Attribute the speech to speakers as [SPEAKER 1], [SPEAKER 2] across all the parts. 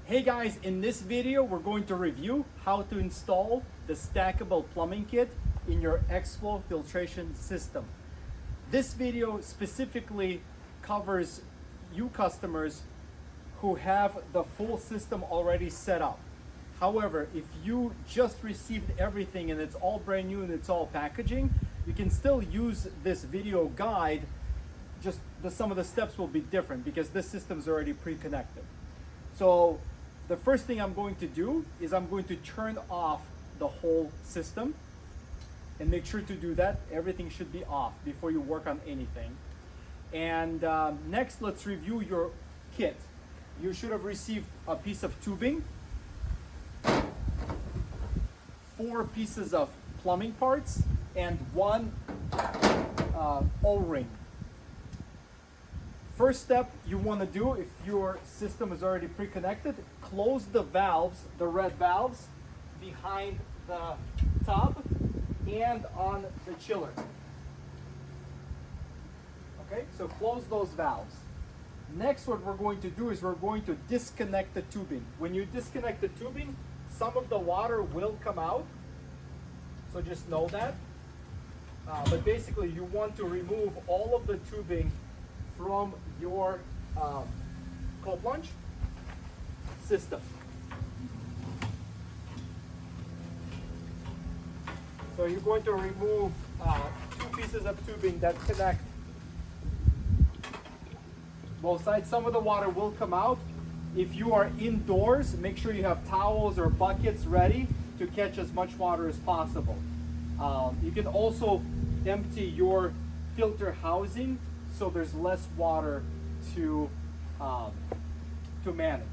[SPEAKER 1] Hey guys, in this video we're going to review how to install the Stackable plumbing kit in your X-FLOW filtration system. This video specifically covers you customers who have the full system already set up. However, if you just received everything and it's all brand new and it's all packaging, you can still use this video guide. Just some of the steps will be different because this system is already pre-connected. So the first thing I'm going to do is I'm going to turn off the whole system, and make sure to do that. Everything should be off before you work on anything. And next, let's review your kit. You should have received a piece of tubing, 4 pieces of plumbing parts, and 1 O-ring. First step you want to do, if your system is already pre-connected, close the valves, the red valves, behind the tub and on the chiller. Okay, so close those valves. Next, what we're going to do is we're going to disconnect the tubing. When you disconnect the tubing, some of the water will come out, so just know that. But basically, you want to remove all of the tubing from your Plunge system. So you're going to remove 2 pieces of tubing that connect both sides. Some of the water will come out. If you are indoors, make sure you have towels or buckets ready to catch as much water as possible. You can also empty your filter housing so there's less water to manage.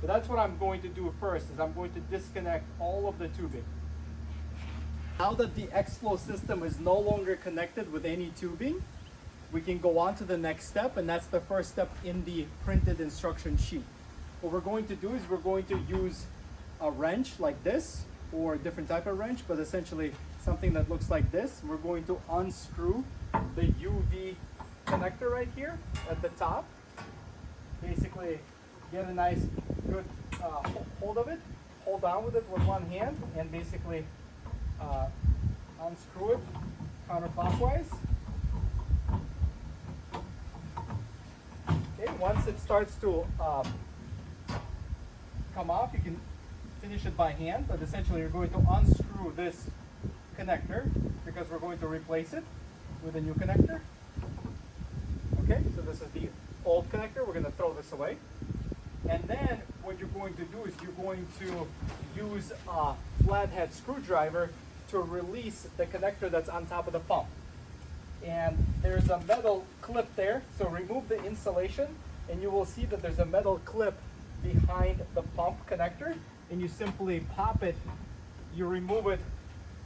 [SPEAKER 1] But that's what I'm going to do first, is I'm going to disconnect all of the tubing. Now that the X-FLOW system is no longer connected with any tubing, we can go on to the next step, and that's the first step in the printed instruction sheet. What we're going to do is we're going to use a wrench like this, or a different type of wrench, but essentially something that looks like this. We're going to unscrew the UV connector right here at the top. Basically get a nice good hold of it, hold down with it with one hand, and basically unscrew it counterclockwise. Okay, once it starts to come off, you can finish it by hand, but essentially you're going to unscrew this connector because we're going to replace it with a new connector. Okay, so this is the old connector. We're going to throw this away. And then what you're going to do is you're going to use a flathead screwdriver to release the connector that's on top of the pump. And there's a metal clip there, so remove the insulation and you will see that there's a metal clip behind the pump connector, and you simply pop it, you remove it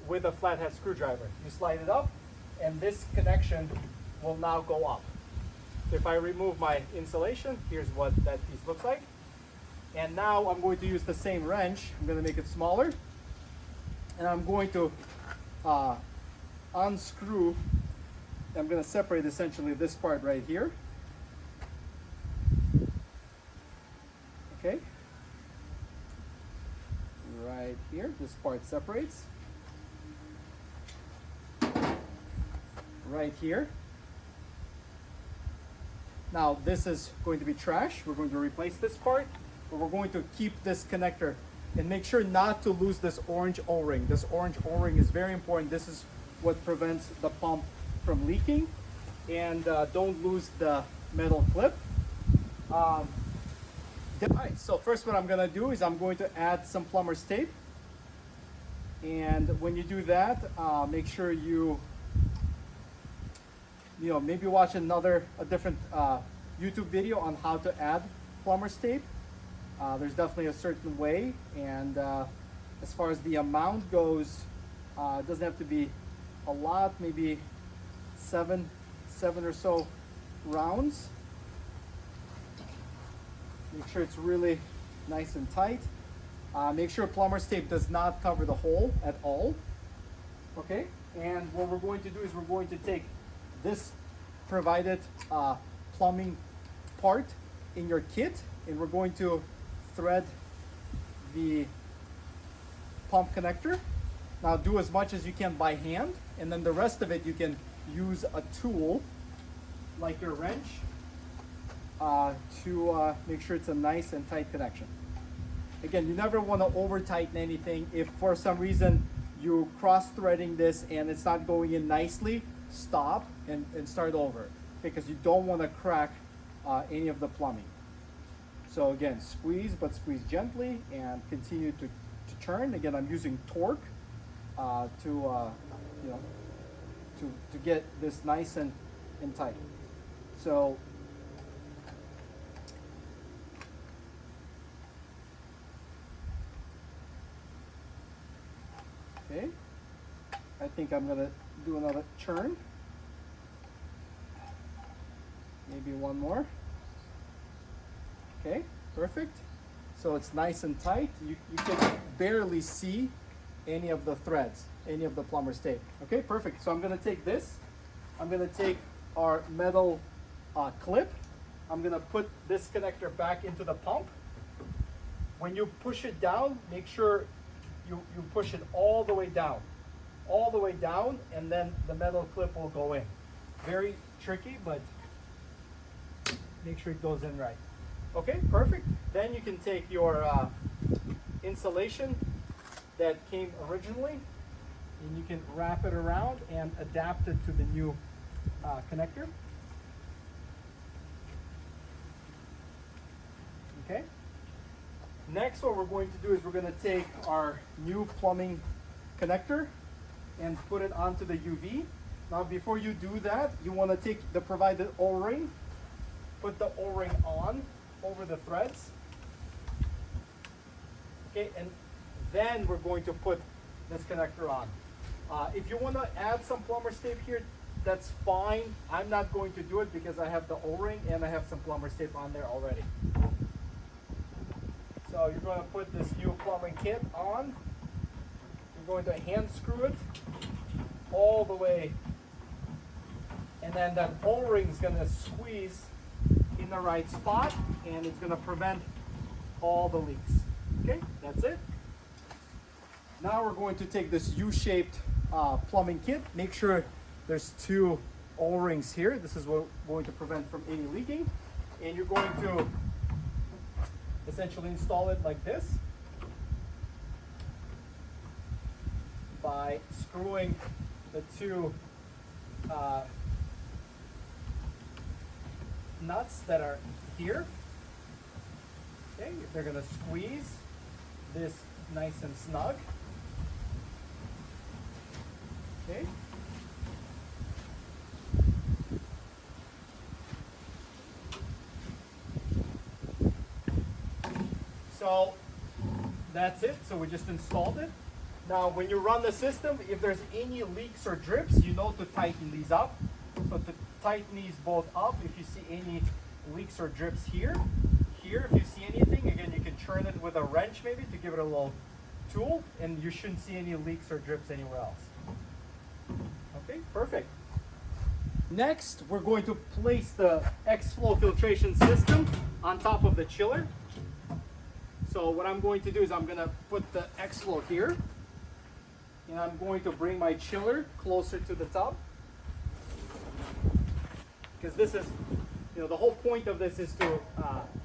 [SPEAKER 1] with a flathead screwdriver. You slide it up and this connection will now go up. So if I remove my insulation, here's what that piece looks like. And now I'm going to use the same wrench. I'm going to make it smaller, and I'm going to unscrew. I'm going to separate essentially this part right here. Okay. Right here, this part separates. Right here. Now this is going to be trash. We're going to replace this part, but we're going to keep this connector, and make sure not to lose this orange O-ring. This orange O-ring is very important. This is what prevents the pump from leaking. And don't lose the metal clip. All right, so first what I'm gonna do is I'm going to add some plumber's tape. And when you do that, make sure you maybe watch a different YouTube video on how to add plumber's tape. There's definitely a certain way, and as far as the amount goes, it doesn't have to be a lot, maybe seven or so rounds. Make sure it's really nice and tight. Make sure plumber's tape does not cover the hole at all. Okay, and what we're going to do is we're going to take this provided plumbing part in your kit, and we're going to thread the pump connector. Now do as much as you can by hand, and then the rest of it you can use a tool like your wrench to make sure it's a nice and tight connection. Again, you never want to over tighten anything. If for some reason you cross threading this and it's not going in nicely, stop and start over, because you don't want to crack any of the plumbing. So again, squeeze, but squeeze gently and continue to turn. Again, I'm using torque to get this nice and tight. So okay, I think I'm gonna do another turn. Maybe one more. Okay, perfect. So it's nice and tight. You can barely see any of the threads, any of the plumber's tape. Okay, perfect. So I'm gonna take this. I'm gonna take our metal clip. I'm gonna put this connector back into the pump. When you push it down, make sure you push it all the way down. All the way down, and then the metal clip will go in. Very tricky, but make sure it goes in right. Okay, perfect. Then you can take your insulation that came originally, and you can wrap it around and adapt it to the new connector. Okay. Next, what we're going to do is we're going to take our new plumbing connector and put it onto the UV. Now, before you do that, you want to take the provided O-ring, put the O-ring on over the threads. Okay, and then we're going to put this connector on. If you want to add some plumber's tape here, that's fine. I'm not going to do it because I have the O-ring and I have some plumber's tape on there already. So you're going to put this new plumbing kit on. You're going to hand screw it all the way, and then that O-ring is going to squeeze in the right spot, and it's going to prevent all the leaks. Okay, that's it. Now we're going to take this U-shaped plumbing kit. Make sure there's 2 O-rings here. This is what we're going to prevent from any leaking. And you're going to essentially install it like this by screwing the 2 nuts that are here. Okay, they're going to squeeze this nice and snug. Okay. So that's it. So we just installed it. Now, when you run the system, if there's any leaks or drips, you know to tighten these up. So to tighten these both up, if you see any leaks or drips here, if you see anything, again, you can turn it with a wrench maybe to give it a little tool, and you shouldn't see any leaks or drips anywhere else. Okay, perfect. Next, we're going to place the X-FLOW Filtration System on top of the chiller. So what I'm going to do is I'm going to put the X-FLOW here, and I'm going to bring my chiller closer to the tub, because this is, the whole point of this is to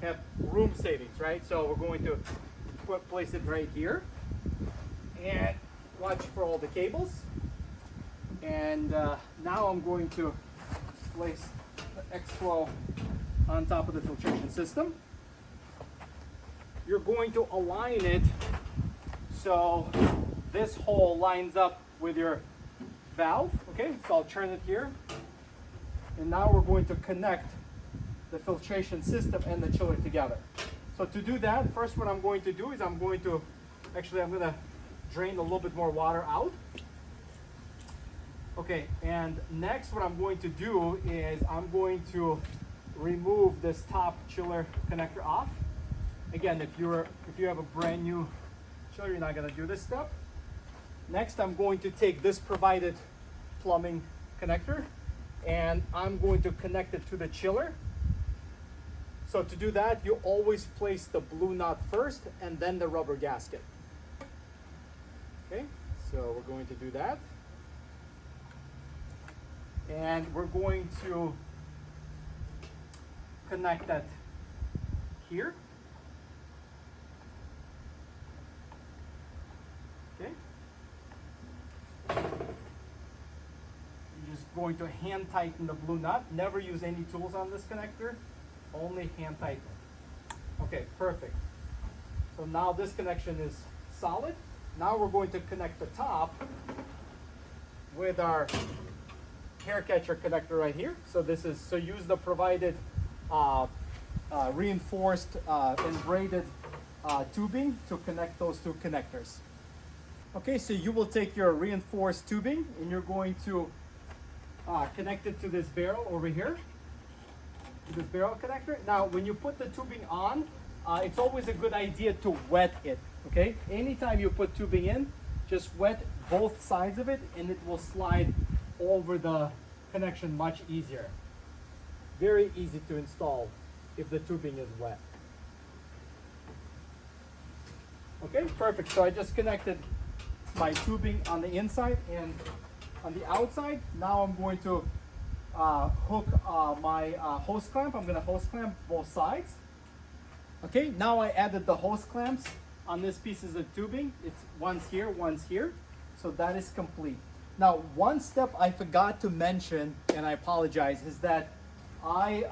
[SPEAKER 1] have room savings, right? So we're going to place it right here, and watch for all the cables. And now I'm going to place the X-FLOW on top of the filtration system. You're going to align it so this hole lines up with your valve. Okay, so I'll turn it here. And now we're going to connect the filtration system and the chiller together. So to do that, first what I'm going to do is I'm going to drain a little bit more water out. Okay, and next what I'm going to do is I'm going to remove this top chiller connector off. Again, if you have a brand new chiller, you're not going to do this step. Next, I'm going to take this provided plumbing connector and I'm going to connect it to the chiller. So to do that, you always place the blue nut first and then the rubber gasket. Okay, so we're going to do that. And we're going to connect that here. Okay. You're just going to hand tighten the blue nut. Never use any tools on this connector, only hand tighten. Okay, perfect. So now this connection is solid. Now we're going to connect the top with our hair catcher connector right here. So this is, so use the provided reinforced and braided tubing to connect those two connectors. Okay, so you will take your reinforced tubing and you're going to connect it to this barrel over here, to this barrel connector. Now, when you put the tubing on, it's always a good idea to wet it, okay? Anytime you put tubing in, just wet both sides of it and it will slide over the connection much easier. Very easy to install if the tubing is wet. Okay, perfect. So I just connected my tubing on the inside and on the outside. Now I'm going to hook my hose clamp. I'm going to hose clamp both sides. Okay, now I added the hose clamps on these pieces of tubing. It's one's here, one's here. So that is complete. Now, one step I forgot to mention, and I apologize, is that I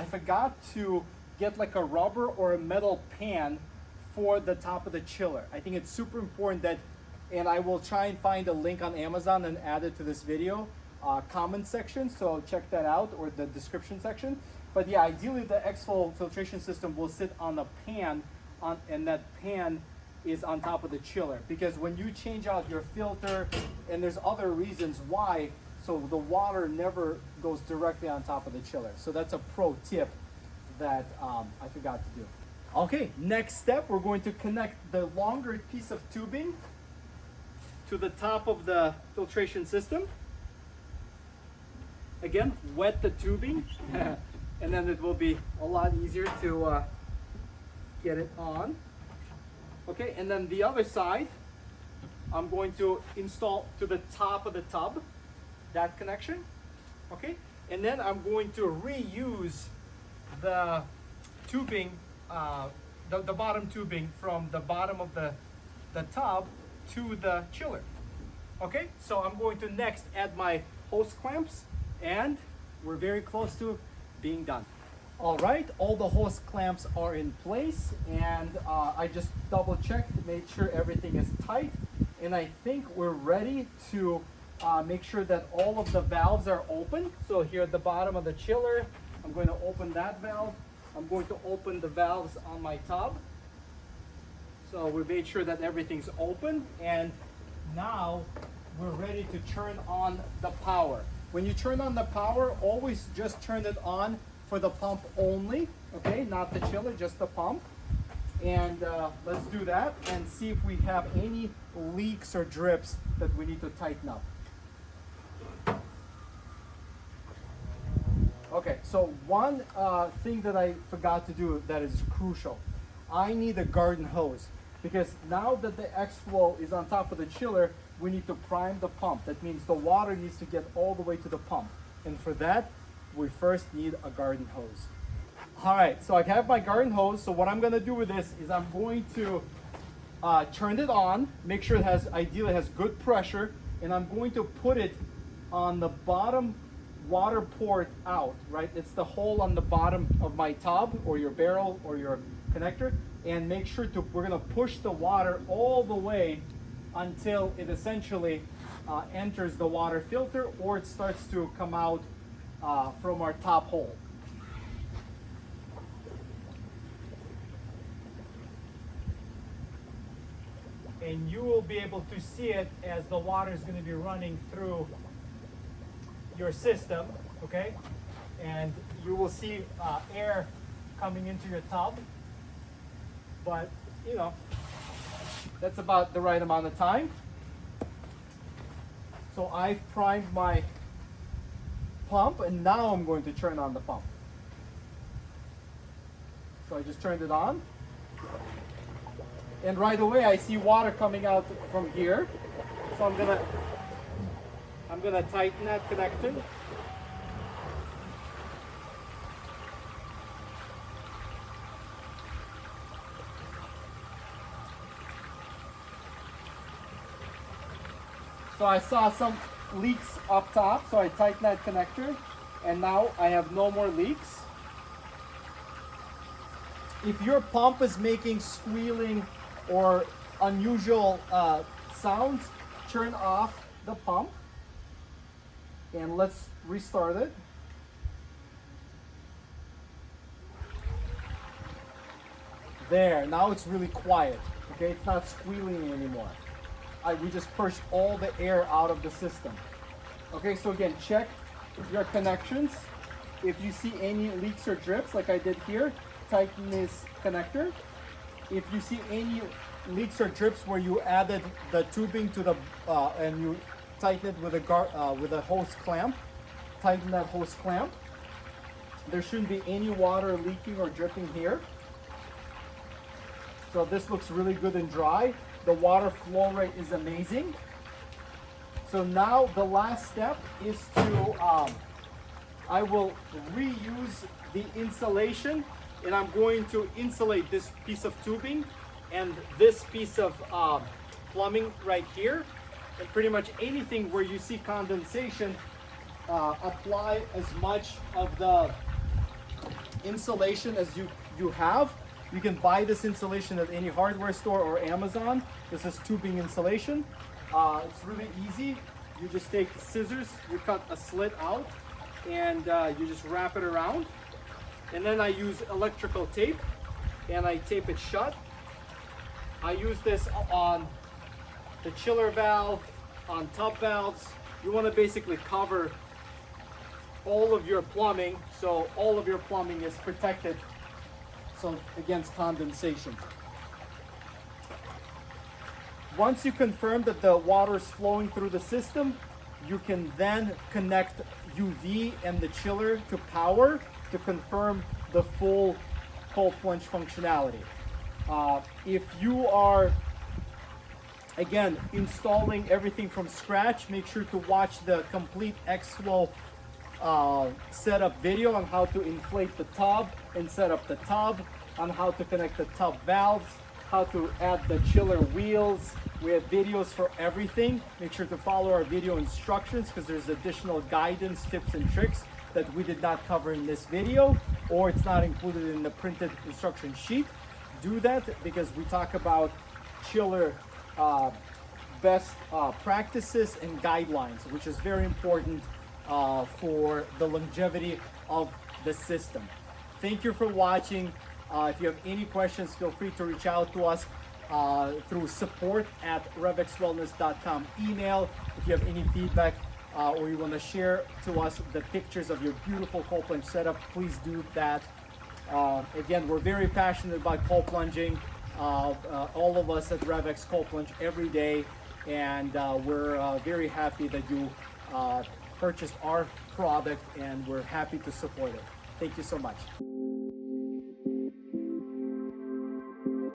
[SPEAKER 1] forgot to get like a rubber or a metal pan for the top of the chiller. I think it's super important that, and I will try and find a link on Amazon and add it to this video comment section, so check that out, or the description section. But yeah, ideally the X-FLOW filtration system will sit on a pan, and that pan is on top of the chiller, because when you change out your filter, and there's other reasons why, so the water never goes directly on top of the chiller. So that's a pro tip that I forgot to do. Okay, next step, we're going to connect the longer piece of tubing to the top of the filtration system. Again, wet the tubing, and then it will be a lot easier to get it on. Okay, and then the other side, I'm going to install to the top of the tub, that connection. Okay, and then I'm going to reuse the tubing, the bottom tubing from the bottom of the tub to the chiller. Okay, so I'm going to next add my hose clamps, and we're very close to being done. All right, all the hose clamps are in place, and I just double checked to make sure everything is tight, and I think we're ready to make sure that all of the valves are open. So here at the bottom of the chiller, I'm going to open that valve. I'm going to open the valves on my tub. So we made sure that everything's open, and now we're ready to turn on the power. When you turn on the power, always just turn it on for the pump only, okay? Not the chiller, just the pump. And let's do that and see if we have any leaks or drips that we need to tighten up. Okay, so one thing that I forgot to do that is crucial. I need a garden hose, because now that the X-FLOW is on top of the chiller, we need to prime the pump. That means the water needs to get all the way to the pump. And for that, we first need a garden hose. All right, so I have my garden hose. So what I'm gonna do with this is I'm going to turn it on, make sure it has, ideally has good pressure, and I'm going to put it on the bottom water port out, right? It's the hole on the bottom of my tub or your barrel or your connector, and make sure to, we're gonna push the water all the way until it essentially enters the water filter, or it starts to come out from our top hole. And you will be able to see it as the water is going to be running through your system, okay? And you will see air coming into your tub, but you know, that's about the right amount of time. So I've primed my pump, and now I'm going to turn on the pump. So I just turned it on. And right away I see water coming out from here. So I'm gonna tighten that connector. So I saw some leaks up top, so I tightened that connector, and now I have no more leaks. If your pump is making squealing or unusual sounds, turn off the pump, and let's restart it. There, now it's really quiet, okay? It's not squealing anymore. We just pushed all the air out of the system. Okay, so again, check your connections. If you see any leaks or drips, like I did here, tighten this connector. If you see any leaks or drips where you added the tubing to the, and you tighten it with a hose clamp, tighten that hose clamp. There shouldn't be any water leaking or dripping here. So this looks really good and dry. The water flow rate is amazing. So now the last step is to, I will reuse the insulation, and I'm going to insulate this piece of tubing and this piece of plumbing right here. And pretty much anything where you see condensation, apply as much of the insulation as you have. You can buy this insulation at any hardware store or Amazon. This is tubing insulation. It's really easy. You just take scissors, you cut a slit out, and you just wrap it around. And then I use electrical tape, and I tape it shut. I use this on the chiller valve, on tub valves. You want to basically cover all of your plumbing, so all of your plumbing is protected, so against condensation. Once you confirm that the water is flowing through the system, you can then connect UV and the chiller to power to confirm the full cold plunge functionality. If you are, again, installing everything from scratch, make sure to watch the complete X-FLOW setup video on how to inflate the tub and set up the tub, on how to connect the tub valves, how to add the chiller wheels. We have videos for everything. Make sure to follow our video instructions because there's additional guidance, tips, and tricks that we did not cover in this video, or it's not included in the printed instruction sheet. Do that because we talk about chiller best practices and guidelines, which is very important for the longevity of the system. Thank you for watching. If you have any questions, feel free to reach out to us through support@revxwellness.com email. If you have any feedback or you want to share to us the pictures of your beautiful cold plunge setup, please do that. Again, we're very passionate about cold plunging. All of us at RevX cold plunge every day, and we're very happy that you purchased our product, and we're happy to support it. Thank you so much.